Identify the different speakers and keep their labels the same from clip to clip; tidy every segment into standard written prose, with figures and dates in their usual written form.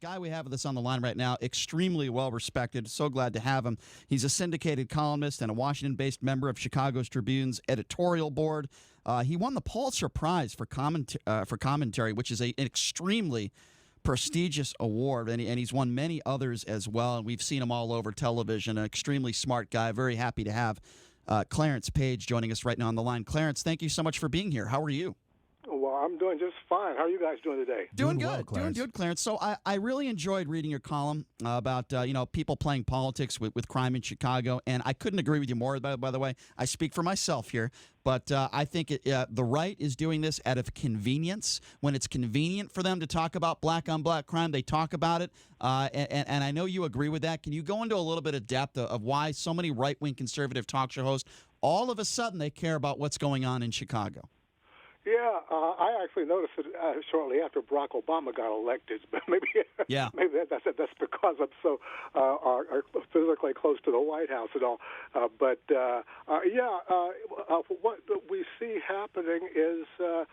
Speaker 1: guy we have with us on the line right now, extremely well-respected. So glad to have him. He's a syndicated columnist and a Washington-based member of Chicago's Tribune's editorial board. He won the Pulitzer Prize for commentary, which is an extremely prestigious award, and he's won many others as well, and we've seen him all over television. An extremely smart guy. Very happy to have Clarence Page joining us right now on the line. Clarence, thank you so much for being here. How are you?
Speaker 2: Well, I'm doing just fine. How are you guys doing today?
Speaker 1: Doing good,
Speaker 3: well, Clarence.
Speaker 1: doing good, Clarence. So I really enjoyed reading your column about people playing politics with crime in Chicago, and I couldn't agree with you more. By the way, I speak for myself here, but I think the right is doing this out of convenience. When it's convenient for them to talk about black-on-black crime, they talk about it, and I know you agree with that. Can you go into a little bit of depth of why so many right-wing conservative talk show hosts, all of a sudden, they care about what's going on in Chicago?
Speaker 2: Yeah, I actually noticed it shortly after Barack Obama got elected. But maybe that's because I'm so physically close to the White House and all. What we see happening is a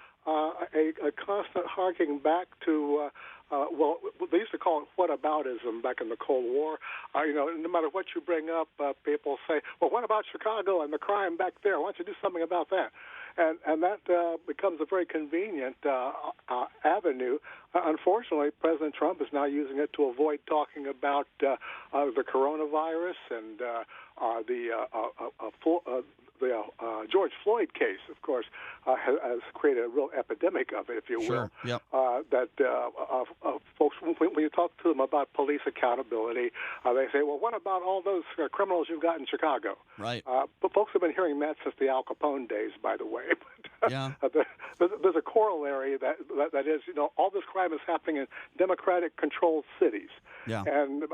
Speaker 2: constant harking back to. They used to call it whataboutism back in the Cold War. No matter what you bring up, people say, well, what about Chicago and the crime back there? Why don't you do something about that? And that becomes a very convenient avenue. Unfortunately, President Trump is now using it to avoid talking about the coronavirus and the George Floyd case, of course, has created a real epidemic of it, if you will.
Speaker 1: Sure. Yep.
Speaker 2: Folks, when you talk to them about police accountability, they say, well, what about all those criminals you've got in Chicago?
Speaker 1: Right.
Speaker 2: But folks have been hearing that since the Al Capone days, by the way.
Speaker 1: Yeah.
Speaker 2: There's a corollary that is, all this crime is happening in Democratic-controlled cities.
Speaker 1: Yeah.
Speaker 2: And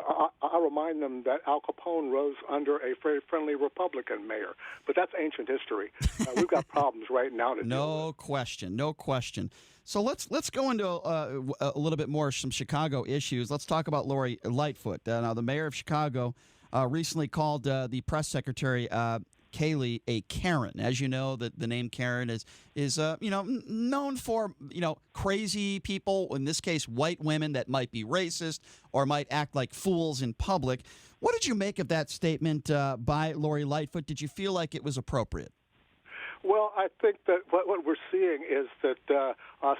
Speaker 2: I remind them that Al Capone rose under a very friendly Republican mayor. But that's ancient history. We've got problems right now to deal with.
Speaker 1: No question. So let's go into a little bit more some Chicago issues. Let's talk about Lori Lightfoot. Now, the mayor of Chicago recently called the press secretary Kayleigh a Karen. As you know, the name Karen is known for crazy people. In this case, white women that might be racist or might act like fools in public. What did you make of that statement by Lori Lightfoot? Did you feel like it was appropriate?
Speaker 2: Well, I think that what we're seeing is that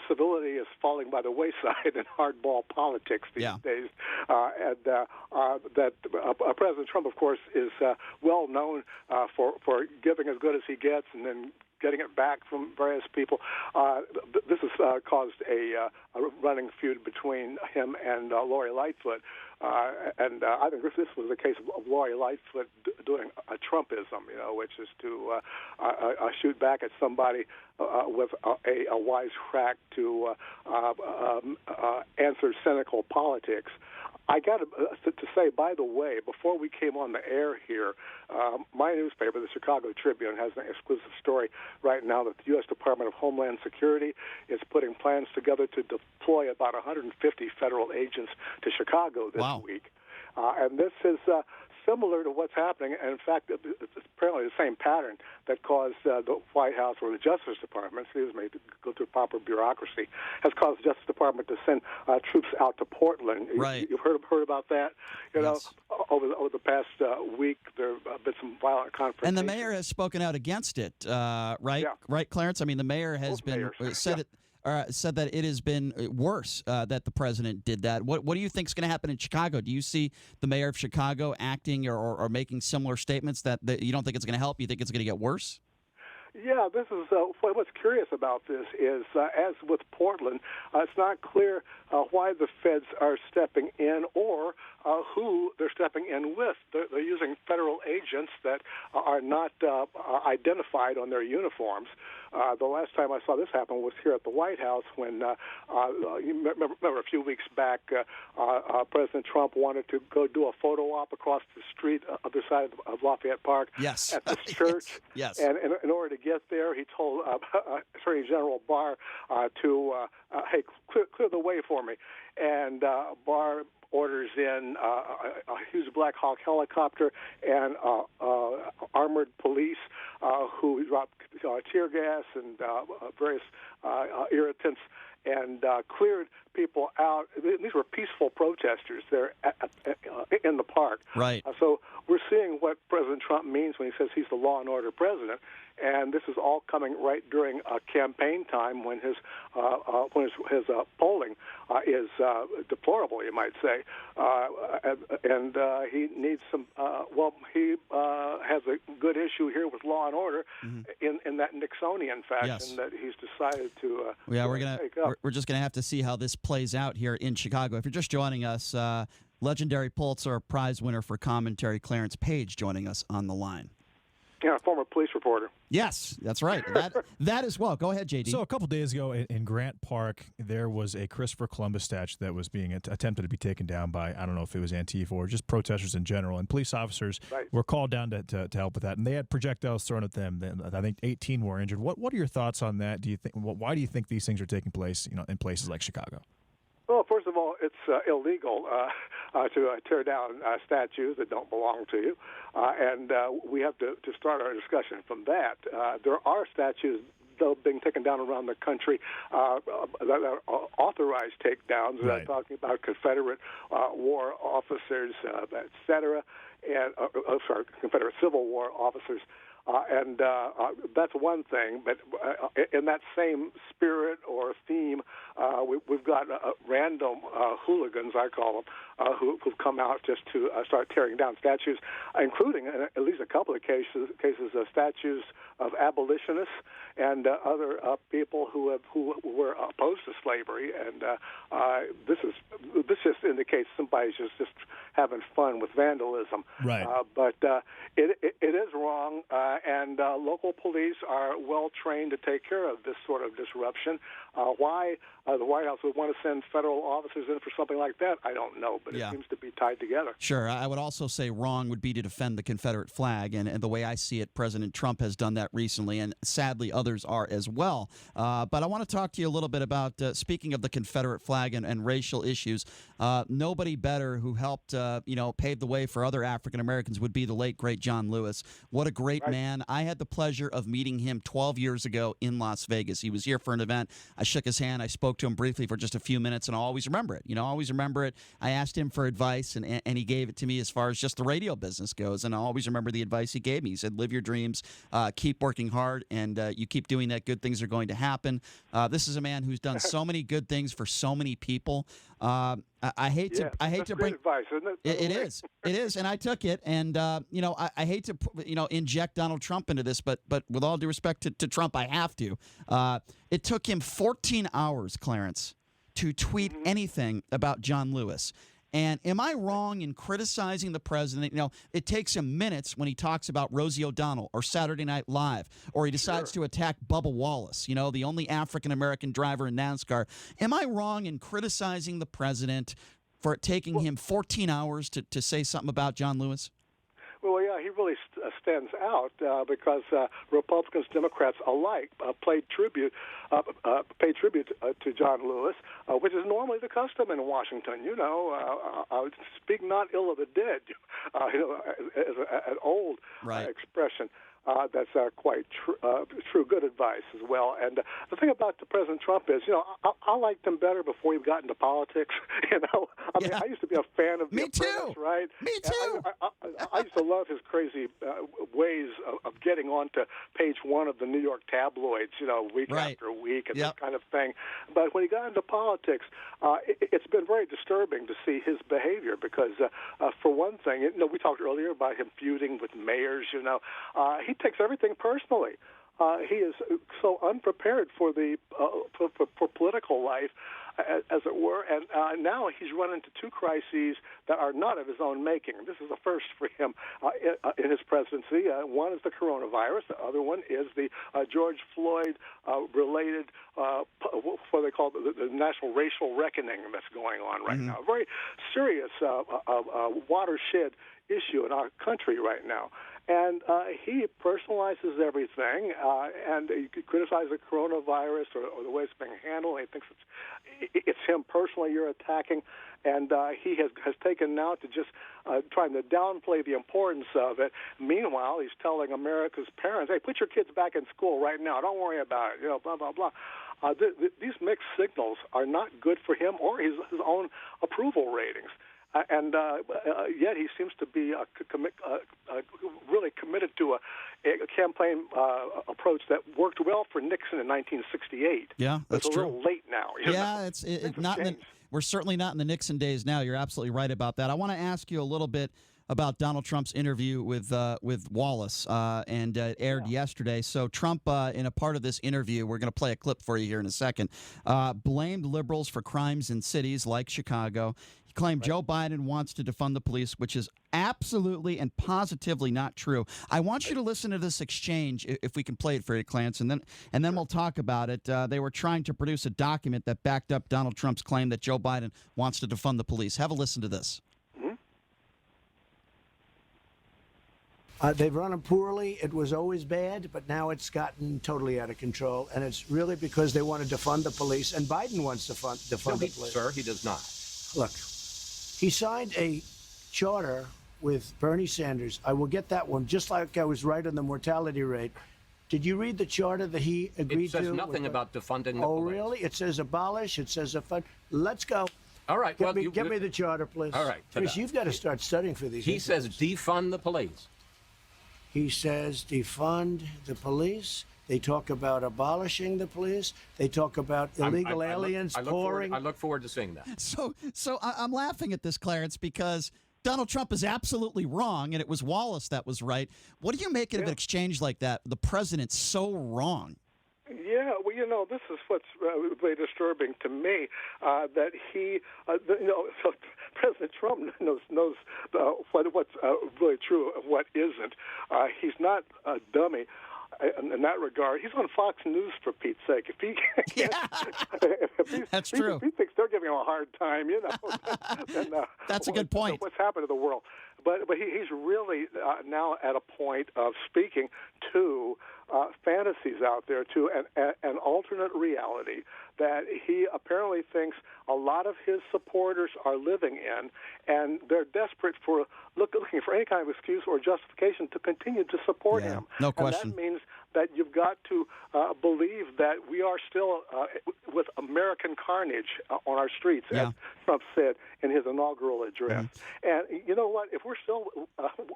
Speaker 2: civility is falling by the wayside in hardball politics these days, and that President Trump, of course, is well known for giving as good as he gets and then getting it back from various people. This has caused a running feud between him and Lori Lightfoot. And I think this was a case of Lori Lightfoot doing a Trumpism, which is to shoot back at somebody with a wisecrack to answer cynical politics. I got to say, by the way, before we came on the air here, my newspaper, the Chicago Tribune, has an exclusive story right now that the U.S. Department of Homeland Security is putting plans together to deploy about 150 federal agents to Chicago this week. And this is similar to what's happening, and in fact, it's apparently the same pattern that caused the White House or the Justice Department, to go through proper bureaucracy, has caused the Justice Department to send troops out to Portland.
Speaker 1: Right.
Speaker 2: You've heard about that?
Speaker 1: Yes.
Speaker 2: Over the past week, there have been some violent confrontations.
Speaker 1: And the mayor has spoken out against it, right?
Speaker 2: Yeah.
Speaker 1: Right, Clarence? I mean, the mayor has said that it has been worse that the president did that. What do you think is going to happen in Chicago? Do you see the mayor of Chicago acting or making similar statements that you don't think it's going to help? You think it's going to get worse?
Speaker 2: Yeah, this is what's curious about this is, as with Portland, it's not clear why the feds are stepping in or who they're stepping in with. They're using federal agents that are not identified on their uniforms. The last time I saw this happen was here at the White House when, you remember a few weeks back, President Trump wanted to go do a photo op across the street, other side of Lafayette Park, at this church.
Speaker 1: Yes.
Speaker 2: And in order to get there, he told Attorney General Barr to, hey, clear the way for me. And Barr orders in a huge Black Hawk helicopter and armored police who dropped tear gas and various irritants. and cleared people out. These were peaceful protesters there in the park.
Speaker 1: Right.
Speaker 2: So we're seeing what President Trump means when he says he's the law and order president. And this is all coming right during campaign time when his polling is deplorable, you might say, and he needs some. He has a good issue here with law and order in that Nixonian fashion that he's decided to.
Speaker 1: We're just gonna have to see how this plays out here in Chicago. If you're just joining us, legendary Pulitzer Prize winner for commentary Clarence Page joining us on the line.
Speaker 2: Yeah, former police reporter.
Speaker 1: Yes, that's right. That as well. Go ahead, JD.
Speaker 3: So a couple days ago in Grant Park, there was a Christopher Columbus statue that was being attempted to be taken down by, I don't know if it was Antifa or just protesters in general, and police officers were called down to help with that, and they had projectiles thrown at them. I think 18 were injured. What are your thoughts on that? Do you think? Why do you think these things are taking place, in places like Chicago?
Speaker 2: Well, first of all, it's illegal to tear down statues that don't belong to you, and we have to start our discussion from that. There are statues, though, being taken down around the country that are authorized takedowns.
Speaker 3: Right.
Speaker 2: I'm talking about Confederate war officers, et cetera, and Confederate Civil War officers. And that's one thing, but in that same spirit or theme, we've got random hooligans, I call them, who've come out just to start tearing down statues, including at least a couple of cases of statues of abolitionists and other people who were opposed to slavery. And this just indicates somebody's just having fun with vandalism.
Speaker 3: Right.
Speaker 2: But it is wrong. And local police are well trained to take care of this sort of disruption. Why the White House would want to send federal officers in for something like that, I don't know, but it seems to be tied together.
Speaker 1: Sure. I would also say wrong would be to defend the Confederate flag, and the way I see it, President Trump has done that recently, and sadly others are as well. But I want to talk to you a little bit about, speaking of the Confederate flag and racial issues, nobody better who helped pave the way for other African Americans would be the late, great John Lewis. What a great man. I had the pleasure of meeting him 12 years ago in Las Vegas. He was here for an event. I shook his hand. I spoke to him briefly for just a few minutes, and I'll always remember it. Always remember it. I asked him for advice, and he gave it to me as far as just the radio business goes, and I always remember the advice he gave me. He said, live your dreams, keep working hard, and you keep doing that, good things are going to happen. This is a man who's done so many good things for so many people. I hate to bring
Speaker 2: advice, isn't it?
Speaker 1: It is, and I took it, and I hate to inject Donald Trump into this, but with all due respect to Trump, I have to. It took him 14 hours, Clarence, to tweet anything about John Lewis. And am I wrong in criticizing the president? It takes him minutes when he talks about Rosie O'Donnell or Saturday Night Live, or he decides to attack Bubba Wallace, the only African-American driver in NASCAR. Am I wrong in criticizing the president for it taking him 14 hours to say something about John Lewis?
Speaker 2: Well, yeah, he really stands out because Republicans, Democrats alike paid tribute to John Lewis, which is normally the custom in Washington. Speak not ill of the dead, as an old expression. That's quite true, good advice as well. And the thing about President Trump is, I liked him better before he got into politics. I used to be a fan of the Apprentice, right?
Speaker 1: Me too.
Speaker 2: I used to love his crazy ways of getting onto page one of the New York tabloids, week after week and that kind of thing. But when he got into politics, it's been very disturbing to see his behavior because, for one thing, we talked earlier about him feuding with mayors. He takes everything personally. He is so unprepared for the for political life, as it were, and now he's run into two crises that are not of his own making. This is the first for him in his presidency. One is the coronavirus. The other one is the George Floyd related what they call the national racial reckoning that's going on right now. A very serious watershed issue in our country right now. And he personalizes everything, and you could criticize the coronavirus or the way it's being handled. He thinks it's him personally you're attacking, and he has taken now to just trying to downplay the importance of it. Meanwhile, he's telling America's parents, hey, put your kids back in school right now. Don't worry about it, blah, blah, blah. these mixed signals are not good for him or his own approval ratings. Yet he seems to be really committed to a campaign approach that worked well for Nixon in 1968.
Speaker 1: Yeah, that's
Speaker 2: true. It's a little late now.
Speaker 1: It's not. We're certainly not in the Nixon days now. You're absolutely right about that. I want to ask you a little bit about Donald Trump's interview with Wallace, and it aired yesterday. So Trump, in a part of this interview, we're going to play a clip for you here in a second, blamed liberals for crimes in cities like Chicago. He claimed Joe Biden wants to defund the police, which is absolutely and positively not true. I want you to listen to this exchange, if we can play it for you, Clarence, and then we'll talk about it. They were trying to produce a document that backed up Donald Trump's claim that Joe Biden wants to defund the police. Have a listen to this.
Speaker 4: They've run them poorly. It was always bad, but now it's gotten totally out of control, and it's really because they want to defund the police, and Biden wants to defund the police.
Speaker 5: Sir, he does not.
Speaker 4: Look, he signed a charter with Bernie Sanders. I will get that one, just like I was right on the mortality rate. Did you read the charter that he agreed to?
Speaker 5: It says nothing about defunding the police.
Speaker 4: Oh, really? It says abolish. It says defund. Let's go.
Speaker 5: All right.
Speaker 4: Get me the charter, please.
Speaker 5: All right.
Speaker 4: Chris, you've got to start studying for these.
Speaker 5: He says defund the police.
Speaker 4: He says defund the police. They talk about abolishing the police. They talk about illegal aliens pouring.
Speaker 5: I look forward to seeing that.
Speaker 1: So I'm laughing at this, Clarence, because Donald Trump is absolutely wrong, and it was Wallace that was right. What do you make of an exchange like that? The president's so wrong.
Speaker 2: Yeah, well, this is what's really disturbing to me, that he, so President Trump knows what's really true and what isn't. He's not a dummy in that regard. He's on Fox News, for Pete's sake. If he
Speaker 1: That's true.
Speaker 2: If he thinks they're giving him a hard time, then
Speaker 1: that's a good point.
Speaker 2: What's happened to the world? But he's really now at a point of speaking to fantasies out there, to an alternate reality that he apparently thinks a lot of his supporters are living in, and they're desperate for looking for any kind of excuse or justification to continue to support him.
Speaker 1: No question.
Speaker 2: And that means that you've got to believe that we are still with American carnage on our streets, as Trump said in his inaugural address. And you know what? If we're still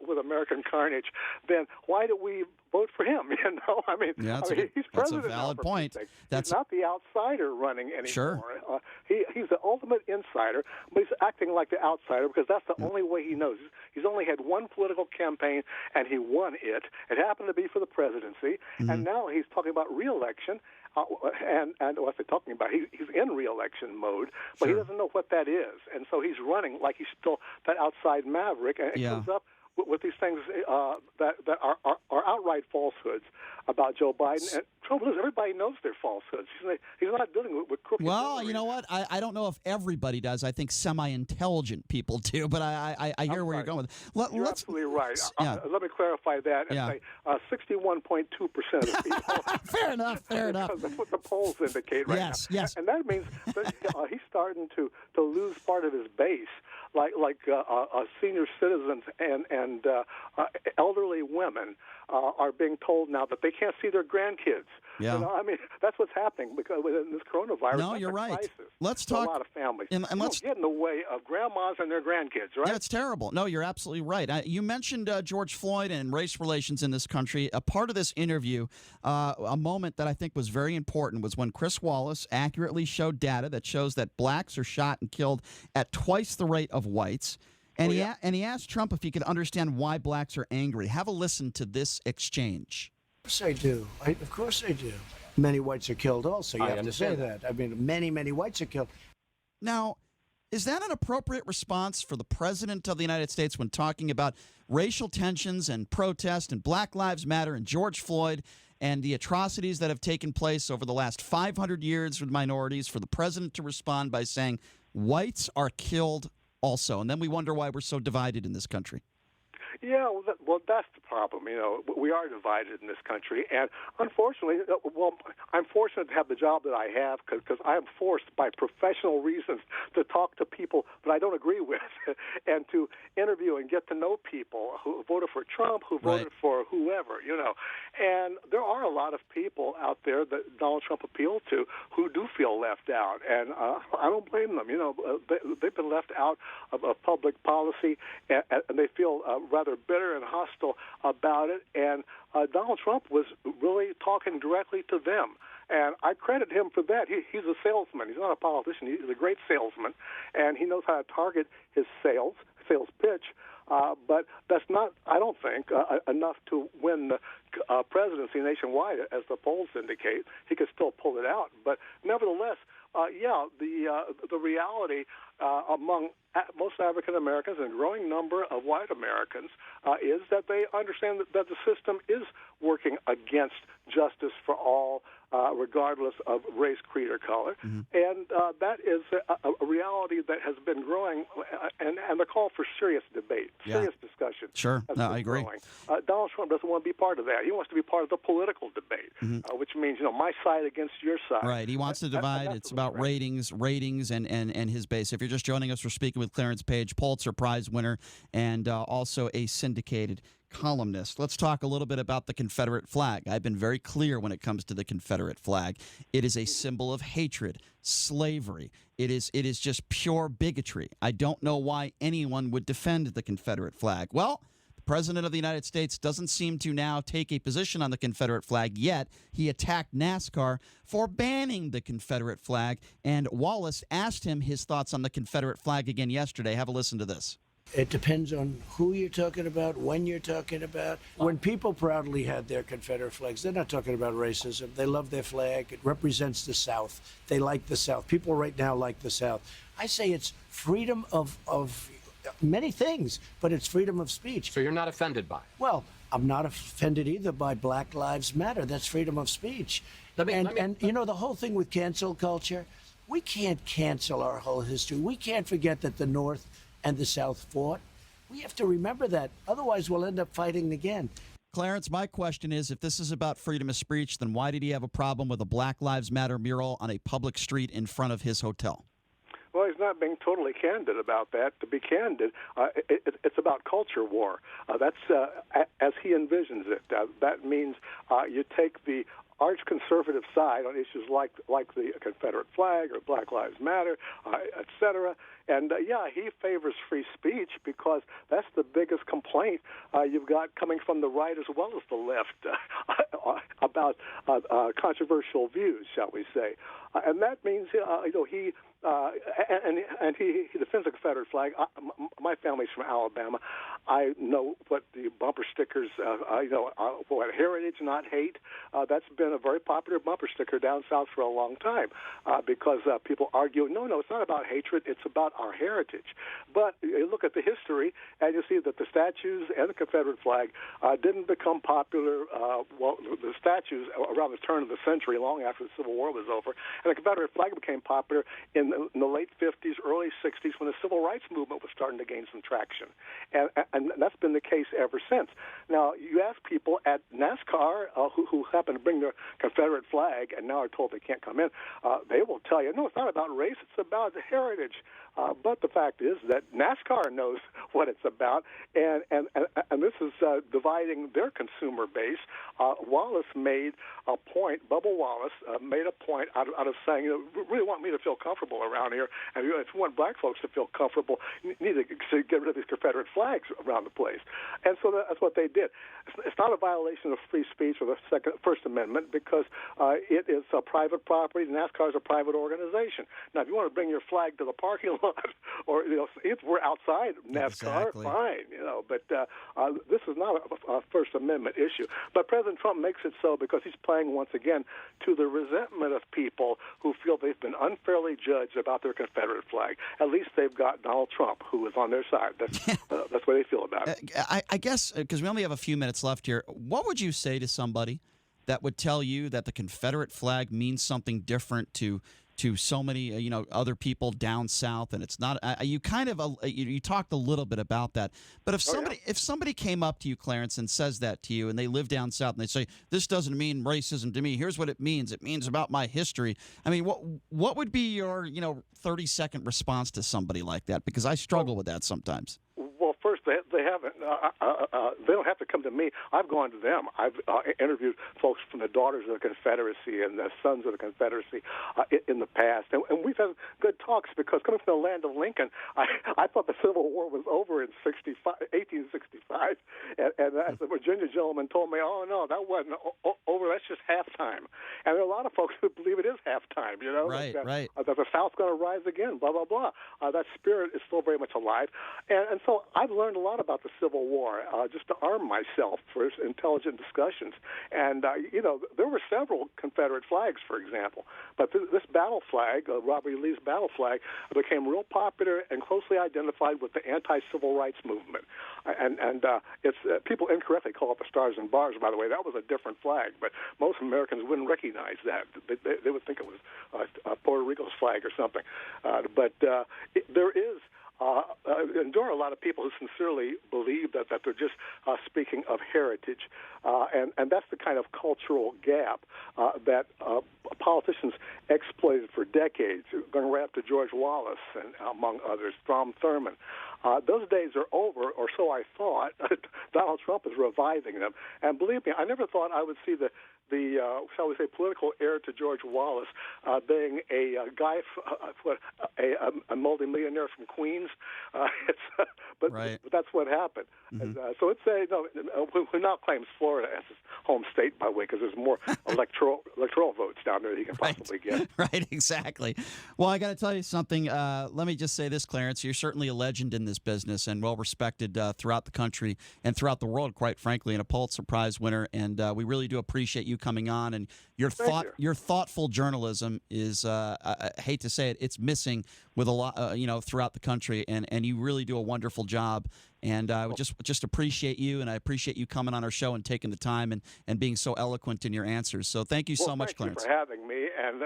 Speaker 2: with American carnage, then why do we vote for him? He's president.
Speaker 1: That's a valid point.
Speaker 2: He's not the outsider running anymore.
Speaker 1: Sure.
Speaker 2: He's the ultimate insider, but he's acting like the outsider because that's the only way he knows. He's only had one political campaign, and he won it. It happened to be for the presidency, and now he's talking about re-election. And what's he talking about? He's in re-election mode, but he doesn't know what that is, and so he's running like he's still that outside maverick, and it comes up with these things that are outright falsehoods about Joe Biden. And trouble is, everybody knows they're falsehoods. He's not dealing with crooked.
Speaker 1: Well, you know what? I don't know if everybody does. I think semi-intelligent people do, but I hear where you're going with it.
Speaker 2: You're absolutely right. Let me clarify that and say 61.2% of the people.
Speaker 1: Fair enough.
Speaker 2: That's what the polls indicate right now.
Speaker 1: Yes.
Speaker 2: And that means that he's starting to lose part of his base, like senior citizens and elderly women are being told now that they can't see their grandkids.
Speaker 1: Yeah.
Speaker 2: That's what's happening because in this coronavirus.
Speaker 1: No, you're right.
Speaker 2: Crisis.
Speaker 1: Let's talk.
Speaker 2: A lot of families.
Speaker 1: And let's
Speaker 2: get in the way of grandmas and their grandkids, right?
Speaker 1: Yeah, it's terrible. No, you're absolutely right. You mentioned George Floyd and race relations in this country. A part of this interview, a moment that I think was very important, was when Chris Wallace accurately showed data that shows that blacks are shot and killed at twice the rate of whites. And he asked Trump if he could understand why blacks are angry. Have a listen to this exchange.
Speaker 4: Of course I do. Of course I do. Many whites are killed also. You have to say that. Many whites are killed.
Speaker 1: Now, is that an appropriate response for the President of the United States when talking about racial tensions and protest and Black Lives Matter and George Floyd and the atrocities that have taken place over the last 500 years with minorities, for the President to respond by saying whites are killed also? And then we wonder why we're so divided in this country.
Speaker 2: Yeah, well, that's the problem. We are divided in this country, and unfortunately, I'm fortunate to have the job that I have because I am forced by professional reasons to talk to people that I don't agree with, and to interview and get to know people who voted for Trump, who voted for whoever, And there are a lot of people out there that Donald Trump appealed to who do feel left out, and I don't blame them. They've been left out of public policy, and they feel rather bitter and hostile about it. And Donald Trump was really talking directly to them. And I credit him for that. He's a salesman. He's not a politician. He's a great salesman, and he knows how to target his sales pitch. But that's not, I don't think, enough to win the presidency nationwide, as the polls indicate. He could still pull it out. But nevertheless, the reality among most African Americans and a growing number of white Americans is that they understand that the system is working against justice for all, regardless of race, creed, or color. Mm-hmm. And that is a reality that has been growing, and the call for serious debate, serious discussion.
Speaker 1: Sure, I agree.
Speaker 2: Donald Trump doesn't want to be part of that. He wants to be part of the political debate, which means, my side against your side.
Speaker 1: Right, he wants to divide. It's about ratings, and his base. If you're just joining us, we're speaking with Clarence Page, Pulitzer Prize winner, and also a syndicated columnist. Let's talk a little bit about the Confederate flag. I've been very clear when it comes to the Confederate flag. It is a symbol of hatred, slavery. It is just pure bigotry. I don't know why anyone would defend the Confederate flag. Well, the President of the United States doesn't seem to now take a position on the Confederate flag, yet he attacked NASCAR for banning the Confederate flag, and Wallace asked him his thoughts on the Confederate flag again yesterday. Have a listen to this.
Speaker 4: It depends on who you're talking about, when you're talking about. When people proudly had their Confederate flags, they're not talking about racism. They love their flag. It represents the South. They like the South. People right now like the South. I say it's freedom of many things, but it's freedom of speech.
Speaker 5: So you're not offended by it?
Speaker 4: Well, I'm not offended either by Black Lives Matter. That's freedom of speech. And the whole thing with cancel culture, we can't cancel our whole history. We can't forget that the North and the South fought. We have to remember that. Otherwise, we'll end up fighting again.
Speaker 1: Clarence, my question is, if this is about freedom of speech, then why did he have a problem with a Black Lives Matter mural on a public street in front of his hotel?
Speaker 2: Well, he's not being totally candid about that. To be candid, it's about culture war. That's as he envisions it. That means you take the arch conservative side on issues like the Confederate flag or Black Lives Matter, et cetera. And, he favors free speech because that's the biggest complaint you've got coming from the right as well as the left about controversial views, shall we say. And that means, he defends the Confederate flag. My family's from Alabama. I know what the bumper stickers, what heritage, not hate. That's been a very popular bumper sticker down south for a long time because people argue, no, it's not about hatred. It's about our heritage. But you look at the history, and you see that the statues and the Confederate flag didn't become popular. The statues around the turn of the century, long after the Civil War was over, and the Confederate flag became popular in the late 50s, early 60s, when the Civil Rights Movement was starting to gain some traction. And that's been the case ever since. Now, you ask people at NASCAR who happen to bring their Confederate flag and now are told they can't come in, they will tell you, no, it's not about race, it's about heritage. But the fact is that NASCAR knows what it's about, and this is dividing their consumer base. Wallace made a point, Bubba Wallace made a point out of saying, you really want me to feel comfortable around here, and if you want black folks to feel comfortable, you need to get rid of these Confederate flags around the place. And so that's what they did. It's not a violation of free speech or the First Amendment because it is a private property. NASCAR is a private organization. Now, if you want to bring your flag to the parking lot, or if we're outside NASCAR, fine. But this is not a First Amendment issue. But President Trump makes it so because he's playing once again to the resentment of people who feel they've been unfairly judged about their Confederate flag. At least they've got Donald Trump, who is on their side. That's what they feel about it.
Speaker 1: I guess because we only have a few minutes left here. What would you say to somebody that would tell you that the Confederate flag means something different to so many other people down south, and it's not. You kind of you talked a little bit about that, but if somebody came up to you, Clarence, and says that to you, and they live down south, and they say this doesn't mean racism to me. Here's what it means. It means about my history. I mean, what would be your 30-second response to somebody like that? Because I struggle with that sometimes.
Speaker 2: Well, first, they haven't. They don't have to come to me. I've gone to them. I've interviewed folks from the Daughters of the Confederacy and the Sons of the Confederacy in the past, and we've had good talks because coming from the land of Lincoln, I thought the Civil War was over in 1865, and as the Virginia gentleman told me, oh, no, that wasn't over. That's just halftime. And there are a lot of folks who believe it is halftime,
Speaker 1: Right, right.
Speaker 2: That the South's going to rise again, blah, blah, blah. That spirit is still very much alive. And so I've learned a lot about the Civil War just to arm myself for intelligent discussions. And, there were several Confederate flags, for example. But this battle flag, Robert E. Lee's battle flag, became real popular and closely identified with the anti-civil rights movement. And it's people incorrectly call it the Stars and Bars, by the way. That was a different flag, but most Americans wouldn't recognize that. They would think it was Puerto Rico's flag or something. But there is... and there are a lot of people who sincerely believe that they're just speaking of heritage. And that's the kind of cultural gap that politicians exploited for decades, going right up to George Wallace and, among others, Strom Thurmond. Those days are over, or so I thought. Donald Trump is reviving them. And believe me, I never thought I would see the shall we say, political heir to George Wallace, being a guy, a multi-millionaire from Queens. But that's what happened. Mm-hmm. And, so it's who now claims Florida as his home state, by the way, because there's more electoral votes down there than he can possibly get.
Speaker 1: Right, exactly. Well, I got to tell you something. Let me just say this, Clarence. You're certainly a legend in this business and well-respected throughout the country and throughout the world, quite frankly, and a Pulitzer Prize winner. And we really do appreciate you coming on. And your thoughtful journalism is, I hate to say it, it's missing with a lot, throughout the country. And you really do a wonderful job. And I would just appreciate you, and I appreciate you coming on our show and taking the time and being so eloquent in your answers. So thank you so much, Clarence.
Speaker 2: Thank you for having me, and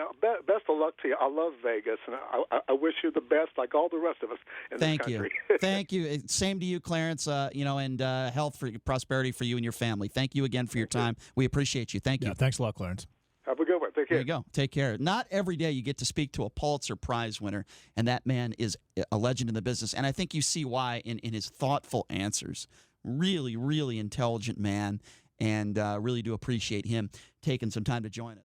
Speaker 2: best of luck to you. I love Vegas, and I wish you the best, like all the rest of us in this country.
Speaker 1: Thank you. Same to you, Clarence. And health, prosperity for you and your family. Thank you again for your time. We appreciate you. Thank you.
Speaker 3: Yeah, thanks a lot, Clarence.
Speaker 2: Have a good one. Take care.
Speaker 1: There you go. Take care. Not every day you get to speak to a Pulitzer Prize winner, and that man is a legend in the business. And I think you see why in his thoughtful answers. Really, really intelligent man, and really do appreciate him taking some time to join us.